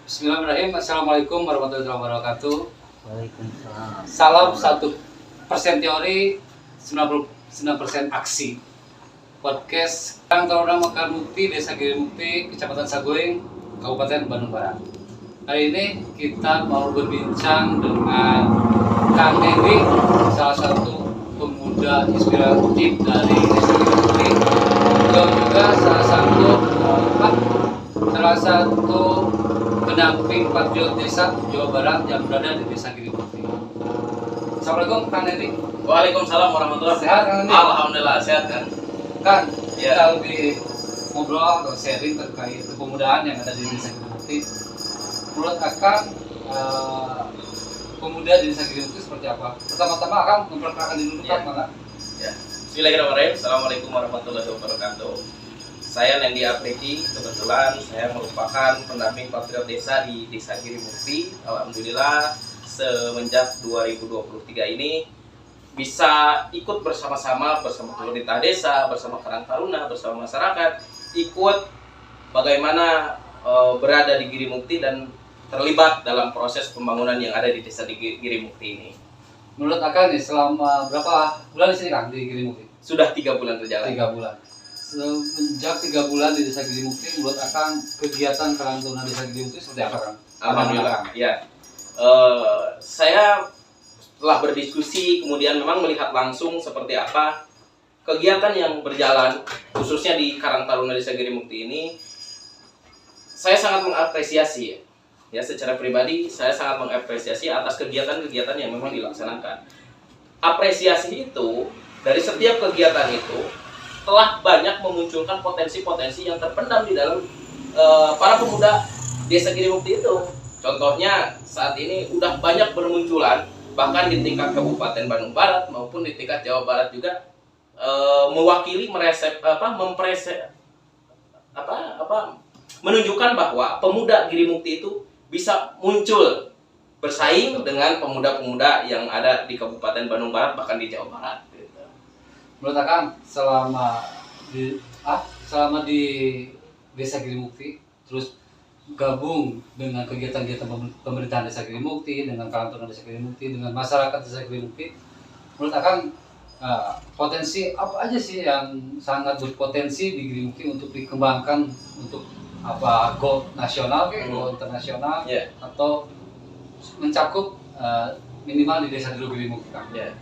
Bismillahirrahmanirrahim. Assalamualaikum warahmatullahi wabarakatuh. Waalaikumsalam. Salam 1% teori, 99% aksi. Podcast Kang Taruna Mekar Mukti, Desa Giri Mukti, Kecamatan Saguling, Kabupaten Bandung Barat. Hari ini kita mau berbincang dengan Kang Henry, salah satu pemuda inspiratif dari Desa Giri Mukti. Beliau juga salah satu pendamping patriot desa Jawa Barat yang berada di Desa Giri Mukti. Assalamualaikum Kang Henry. Waalaikumsalam warahmatullahi Sehat Kang Henry? Alhamdulillah sehat kan. Kan Ya. kita lebih ngobrol atau sharing terkait kepemudaan yang ada di Desa Giri Mukti. Menurut Akang, pemuda di Desa Giri Mukti seperti apa? Pertama-tama Akang memperkenalkan diri dulu Ya. Kang, Bang. Ya. Bismillahirrahmanirrahim. Assalamualaikum warahmatullahi wabarakatuh. Saya Nendi Apreki, kebetulan saya merupakan pendamping patriot desa di Desa Giri Mukti. Alhamdulillah semenjak 2023 ini bisa ikut bersama-sama bersama pemerintah desa, bersama Karang Taruna, bersama masyarakat, ikut bagaimana berada di Giri Mukti dan terlibat dalam proses pembangunan yang ada di Desa di Giri Mukti ini. Menurut Akang nih, selama berapa bulan di sini Kang di Giri Mukti? Sudah 3 bulan berjalan. 3 bulan. Semenjak 3 bulan di Desa Giri Mukti, menurut Akang kegiatan Karang Taruna Desa Giri Mukti seperti apa Kang? Alhamdulillah. Ya. Saya setelah berdiskusi kemudian memang melihat langsung seperti apa kegiatan yang berjalan khususnya di Karang Taruna Desa Giri Mukti ini. Saya sangat mengapresiasi ya secara pribadi saya sangat mengapresiasi atas kegiatan-kegiatan yang memang dilaksanakan. Apresiasi itu dari setiap kegiatan itu telah banyak memunculkan potensi-potensi yang terpendam di dalam para pemuda Desa Giri Mukti itu. Contohnya saat ini udah banyak bermunculan bahkan di tingkat Kabupaten Bandung Barat maupun di tingkat Jawa Barat juga mewakili menunjukkan bahwa pemuda Giri Mukti itu bisa muncul bersaing dengan pemuda-pemuda yang ada di Kabupaten Bandung Barat bahkan di Jawa Barat. Gitu. Menurut Akang selama di Desa Giri Mukti terus gabung dengan kegiatan-kegiatan pemerintahan Desa Giri Mukti, dengan Karang Taruna Desa Giri Mukti, dengan masyarakat Desa Giri Mukti, menurut Akang potensi apa aja sih yang sangat berpotensi di Giri Mukti untuk dikembangkan untuk apa go nasional go internasional atau mencakup minimal di Desa Giri Mukti Kang? Ya.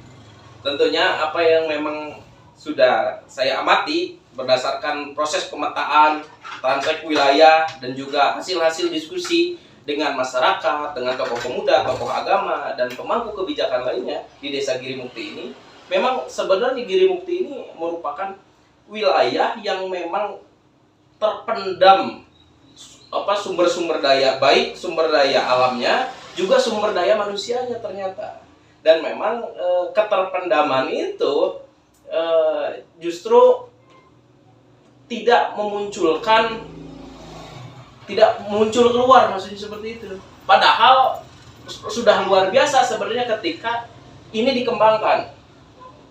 Tentunya apa yang memang sudah saya amati berdasarkan proses pemetaan, transek wilayah dan juga hasil-hasil diskusi dengan masyarakat, dengan tokoh pemuda, tokoh agama dan pemangku kebijakan lainnya di Desa Giri Mukti ini, memang sebenarnya Giri Mukti ini merupakan wilayah yang memang terpendam sumber-sumber daya, baik sumber daya alamnya juga sumber daya manusianya ternyata. Dan memang keterpendaman itu justru tidak muncul keluar, maksudnya seperti itu. Padahal sudah luar biasa sebenarnya ketika ini dikembangkan.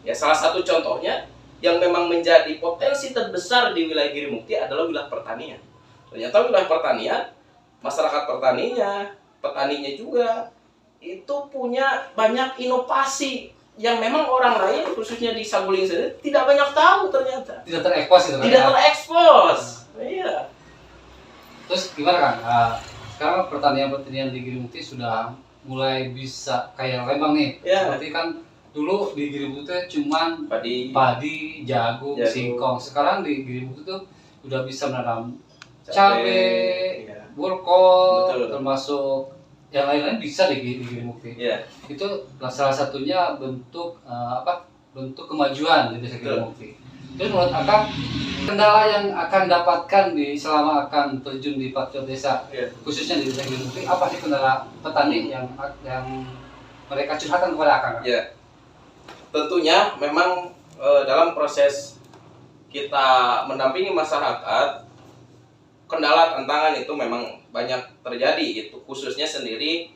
Ya, salah satu contohnya yang memang menjadi potensi terbesar di wilayah Giri Mukti adalah wilayah pertanian. Ternyata wilayah pertanian, masyarakat petaninya juga itu punya banyak inovasi yang memang orang lain khususnya di Saguling sendiri tidak banyak tahu ternyata. Tidak terekspos itu kan? Tidak terekspos. Iya. Terus gimana Kang? Sekarang pertanian di Giri Mukti sudah mulai bisa kayak Lembang nih. Ya. Seperti kan dulu di Giri Mukti cuman Padi, jagung, singkong. Sekarang di Giri Mukti tuh udah bisa menanam cabai, ya. burkol, Betul. termasuk yang lain-lain bisa di Giri Mukti. Ya. Itu salah satunya bentuk bentuk kemajuan di Desa Giri Betul. Mukti. Terus menurut Akang, kendala yang akan dapatkan selama akan terjun di patriot desa, khususnya di Desa Giri Mukti, apa sih kendala petani yang mereka curhatkan kepada Akang? Ya. Tentunya memang dalam proses kita mendampingi masyarakat, kendala tantangan itu memang banyak terjadi gitu. Khususnya sendiri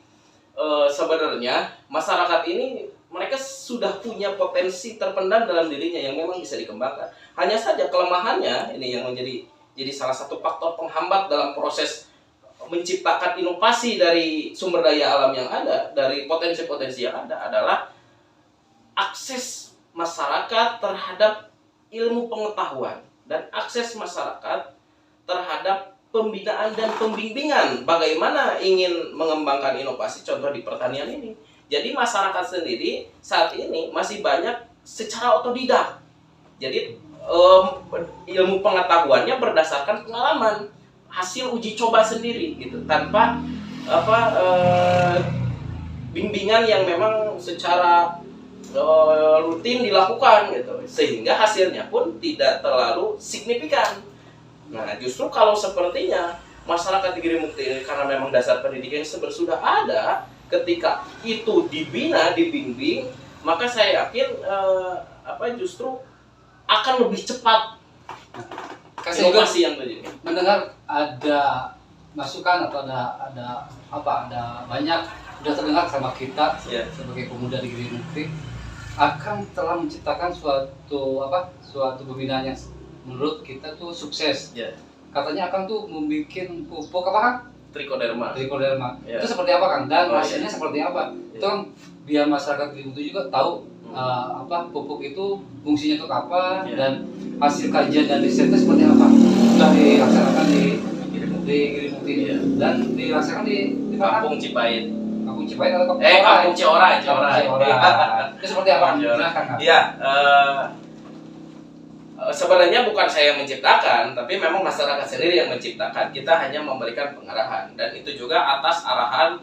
sebenarnya masyarakat ini mereka sudah punya potensi terpendam dalam dirinya yang memang bisa dikembangkan. Hanya saja kelemahannya ini yang menjadi salah satu faktor penghambat dalam proses menciptakan inovasi dari sumber daya alam yang ada, dari potensi-potensi yang ada adalah akses masyarakat terhadap ilmu pengetahuan dan akses masyarakat terhadap pembinaan dan pembimbingan bagaimana ingin mengembangkan inovasi, contoh di pertanian ini. Jadi masyarakat sendiri saat ini masih banyak secara otodidak. Jadi ilmu pengetahuannya berdasarkan pengalaman, hasil uji coba sendiri gitu, tanpa bimbingan yang memang secara rutin dilakukan gitu, sehingga hasilnya pun tidak terlalu signifikan. Nah, justru kalau sepertinya masyarakat di Girimukti ini karena memang dasar pendidikan sudah ada, ketika itu dibina, dibimbing, maka saya yakin justru akan lebih cepat inovasi yang terjadi. Mendengar ada masukan atau ada banyak sudah terdengar sama kita sebagai pemuda di Girimukti akan telah menciptakan suatu pembinaan yang menurut kita tuh sukses. Katanya akan tuh membuat pupuk apa kan? Trichoderma. Itu seperti apa kan? Dan hasilnya seperti apa? Itu kan biar masyarakat Girimukti juga tahu pupuk itu fungsinya untuk apa dan hasil kajian dan risetnya seperti apa. Sudah dilaksanakan di Girimukti dan dilaksanakan di Kampung Cipait. Kampung Cipait atau Kampung Ciorai. Itu seperti apa? Silakan. Iya, sebenarnya bukan saya yang menciptakan, tapi memang masyarakat sendiri yang menciptakan. Kita hanya memberikan pengarahan, dan itu juga atas arahan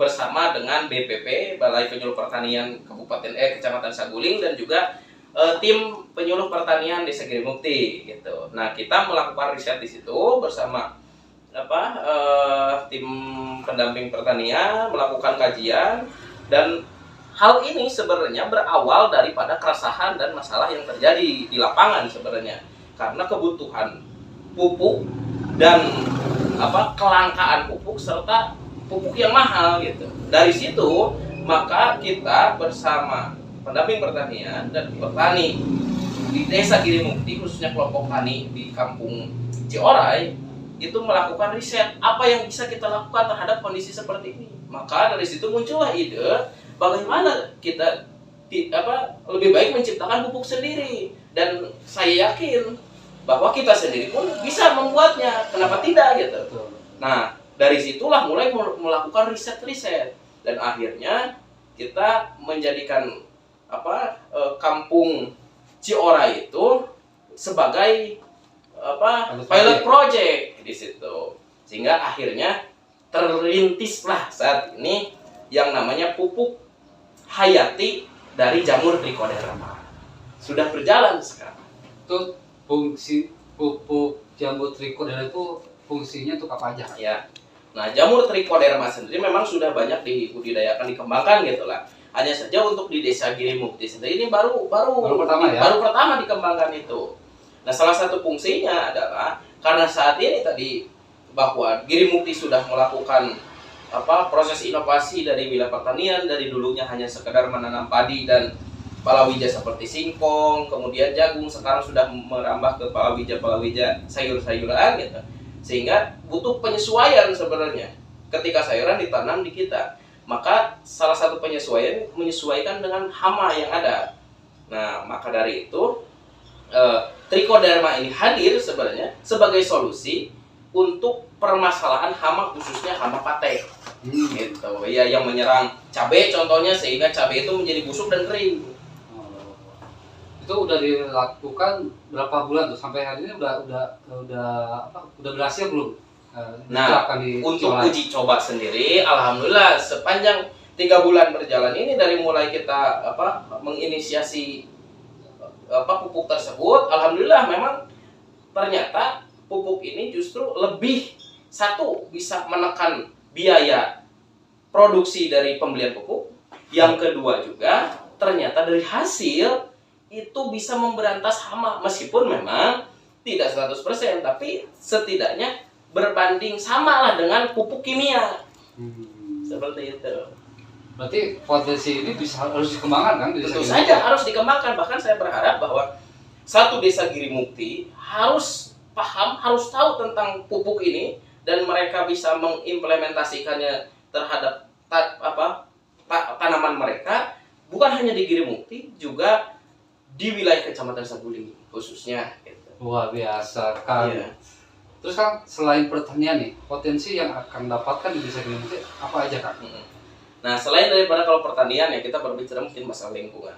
bersama dengan BPP, Balai Penyuluh Pertanian Kecamatan Saguling, dan juga tim penyuluh pertanian Desa Girimukti gitu. Nah, kita melakukan riset di situ bersama tim pendamping pertanian, melakukan kajian, dan hal ini sebenarnya berawal daripada keresahan dan masalah yang terjadi di lapangan sebenarnya, karena kebutuhan pupuk dan kelangkaan pupuk serta pupuk yang mahal gitu. Dari situ maka kita bersama pendamping pertanian dan petani di Desa Girimukti, khususnya kelompok tani di Kampung Ciorai, itu melakukan riset apa yang bisa kita lakukan terhadap kondisi seperti ini. Maka dari situ muncullah ide bagaimana kita lebih baik menciptakan pupuk sendiri, dan saya yakin bahwa kita sendiri pun bisa membuatnya. Kenapa tidak gitu? Nah, dari situlah mulai melakukan riset dan akhirnya kita menjadikan Kampung Ciorai itu sebagai pilot project di situ, sehingga akhirnya terlintislah saat ini yang namanya pupuk hayati dari jamur Trichoderma. Sudah berjalan sekarang. Itu fungsi pupuk jamur Trichoderma itu fungsinya untuk apa aja? Ya. Nah, jamur Trichoderma sendiri memang sudah banyak dibudidayakan, dikembangkan gitulah. Hanya saja untuk di Desa Girimukti sendiri ini baru pertama dikembangkan itu. Nah, salah satu fungsinya adalah karena saat ini tadi bahwa Girimukti sudah melakukan proses inovasi dari wilayah pertanian, dari dulunya hanya sekedar menanam padi dan palawija seperti singkong, kemudian jagung, sekarang sudah merambah ke palawija sayur-sayuran gitu. Sehingga butuh penyesuaian sebenarnya ketika sayuran ditanam di kita. Maka salah satu menyesuaikan dengan hama yang ada. Nah, maka dari itu Trichoderma ini hadir sebenarnya sebagai solusi untuk permasalahan hama, khususnya hama patek. Gitu ya, yang menyerang cabai contohnya, sehingga cabai itu menjadi busuk dan kering. Itu udah dilakukan berapa bulan tuh? Sampai hari ini udah berhasil belum? Nah, untuk uji coba sendiri, alhamdulillah sepanjang 3 bulan berjalan ini, dari mulai kita menginisiasi pupuk tersebut, alhamdulillah memang ternyata pupuk ini justru lebih bisa menekan biaya produksi dari pembelian pupuk. Yang kedua juga ternyata dari hasil itu bisa memberantas hama, meskipun memang tidak 100%, tapi setidaknya berbanding samalah dengan pupuk kimia. Seperti itu. Berarti potensi ini harus dikembangkan kan? Tentu saja harus dikembangkan. Bahkan saya berharap bahwa satu Desa Girimukti harus paham, harus tahu tentang pupuk ini, dan mereka bisa mengimplementasikannya terhadap tanaman mereka, bukan hanya di Girimukti, juga di wilayah Kecamatan Saguling khususnya gitu. Luar biasa kan. Iya. Terus Kang, selain pertanian nih, potensi yang akan dapatkan di desa Girimukti apa aja Kang? Nah, selain daripada kalau pertanian ya, kita berbicara mungkin masalah lingkungan.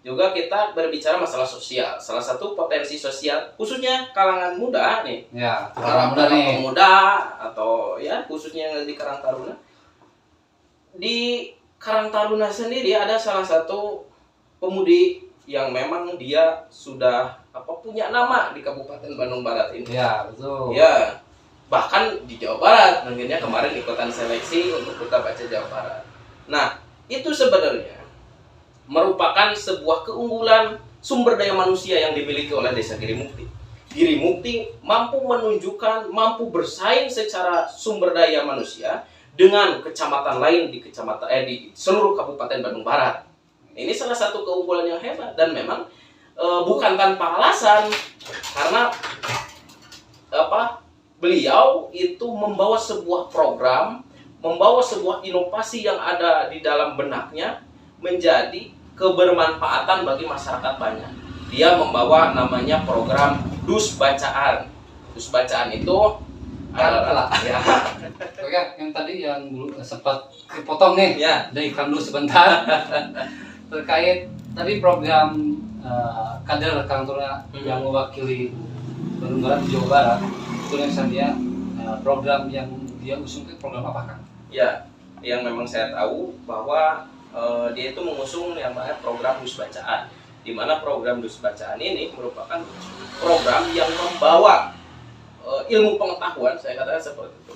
Juga kita berbicara masalah sosial. Salah satu potensi sosial khususnya kalangan muda nih. Ya, Para muda nih. pemuda atau ya khususnya yang di Karang Taruna. Di Karang Taruna sendiri ada salah satu pemudi yang memang dia sudah punya nama di Kabupaten Bandung Barat ini. Ya, betul. Ya, bahkan di Jawa Barat, mungkinnya kemarin ikutan seleksi untuk Duta Baca Jawa Barat. Nah, itu sebenarnya merupakan sebuah keunggulan sumber daya manusia yang dimiliki oleh Desa Girimukti. Girimukti mampu menunjukkan, mampu bersaing secara sumber daya manusia dengan kecamatan lain di di seluruh Kabupaten Bandung Barat. Ini salah satu keunggulan yang hebat dan memang bukan tanpa alasan, karena beliau itu membawa sebuah program, membawa sebuah inovasi yang ada di dalam benaknya menjadi kebermanfaatan bagi masyarakat banyak. Dia membawa namanya program Dus Bacaan. Dus Bacaan itu adalah ya. Oke, yang tadi yang sempat dipotong nih, Ya. dari iklan dulu sebentar. Terkait tadi program kader Karang Taruna yang mewakili Bandung Barat, Jawa Barat, itu yang saya program yang dia usung itu program apa Kang? Ya, yang memang saya tahu bahwa dia itu mengusung yang namanya program Dus Bacaan, di mana program Dus Bacaan ini merupakan program yang membawa ilmu pengetahuan, saya katakan seperti itu,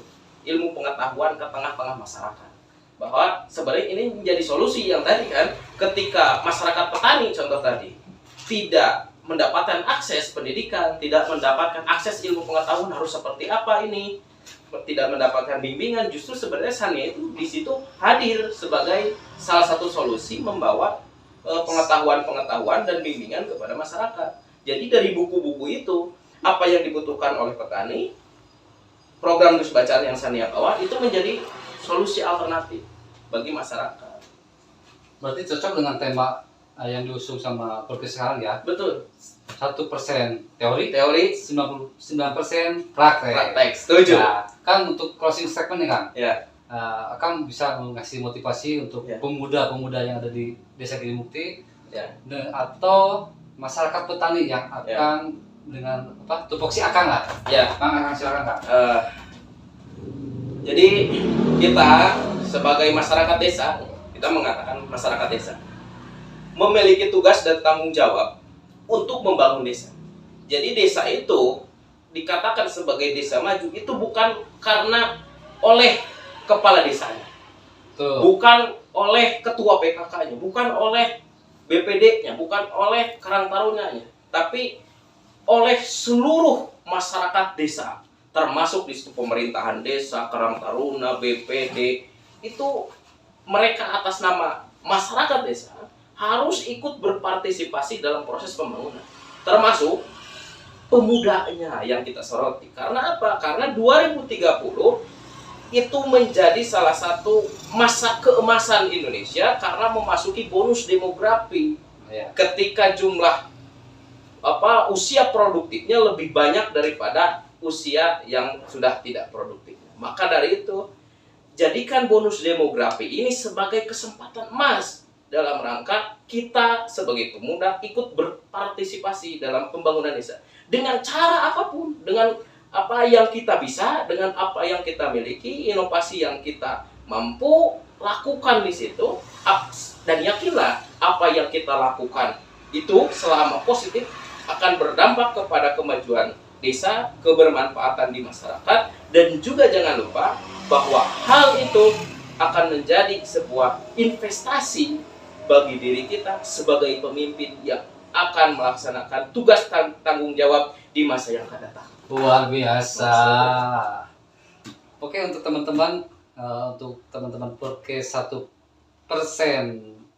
ilmu pengetahuan ke tengah-tengah masyarakat. Bahwa sebenarnya ini menjadi solusi yang tadi kan, ketika masyarakat petani contoh tadi tidak mendapatkan akses pendidikan, tidak mendapatkan akses ilmu pengetahuan harus seperti apa ini, tidak mendapatkan bimbingan, justru sebenarnya Sania itu di situ hadir sebagai salah satu solusi membawa pengetahuan-pengetahuan dan bimbingan kepada masyarakat. Jadi dari buku-buku itu, apa yang dibutuhkan oleh petani, program Dus Bacaan yang Sania bawa itu menjadi solusi alternatif bagi masyarakat. Berarti cocok dengan tema yang diusung sama podcast sekarang ya. Betul. 1% teori, 99% praktek. Praktek, setuju. Nah, Kang, untuk closing statement nih Kang, Ya. Kang bisa mengasih motivasi untuk Ya. pemuda-pemuda yang ada di Desa Girimukti, Ya. atau masyarakat petani yang akan dengan tupoksi Akang lah. Ya. Kang, Akang silakan Kang. Jadi kita sebagai masyarakat desa, kita mengatakan masyarakat desa memiliki tugas dan tanggung jawab untuk membangun desa. Jadi desa itu dikatakan sebagai desa maju itu bukan karena oleh kepala desanya, bukan oleh ketua PKK-nya, bukan oleh BPD-nya, bukan oleh Karang Tarunanya, tapi oleh seluruh masyarakat desa, termasuk di situ pemerintahan desa, Karang Taruna, BPD, itu mereka atas nama masyarakat desa harus ikut berpartisipasi dalam proses pembangunan, termasuk pemudanya yang kita soroti. Karena apa? Karena 2030 itu menjadi salah satu masa keemasan Indonesia karena memasuki bonus demografi. Ketika jumlah usia produktifnya lebih banyak daripada usia yang sudah tidak produktif. Maka dari itu, jadikan bonus demografi ini sebagai kesempatan emas dalam rangka kita sebagai pemuda ikut berpartisipasi dalam pembangunan desa. Dengan cara apapun, dengan apa yang kita bisa, dengan apa yang kita miliki, inovasi yang kita mampu lakukan di situ, dan yakinlah apa yang kita lakukan itu selama positif akan berdampak kepada kemajuan desa, kebermanfaatan di masyarakat, dan juga jangan lupa bahwa hal itu akan menjadi sebuah investasi bagi diri kita sebagai pemimpin yang akan melaksanakan tugas tanggung jawab di masa yang akan datang. Luar biasa. Oke, untuk teman-teman podcast 1%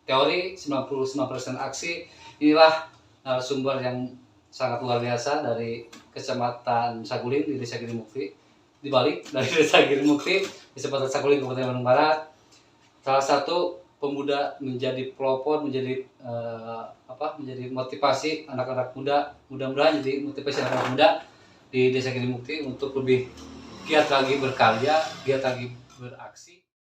teori, 99% aksi, inilah sumber yang sangat luar biasa dari Kecamatan Saguling di Desa Girimukti. di Bali dari Desa Girimukti, Kecamatan Saguling, Kabupaten Bandung Barat. Salah satu pemuda menjadi pelopor, menjadi menjadi motivasi anak-anak muda, mudah-mudahan jadi motivasi anak-anak muda di Desa Girimukti untuk lebih giat lagi berkarya, giat lagi beraksi.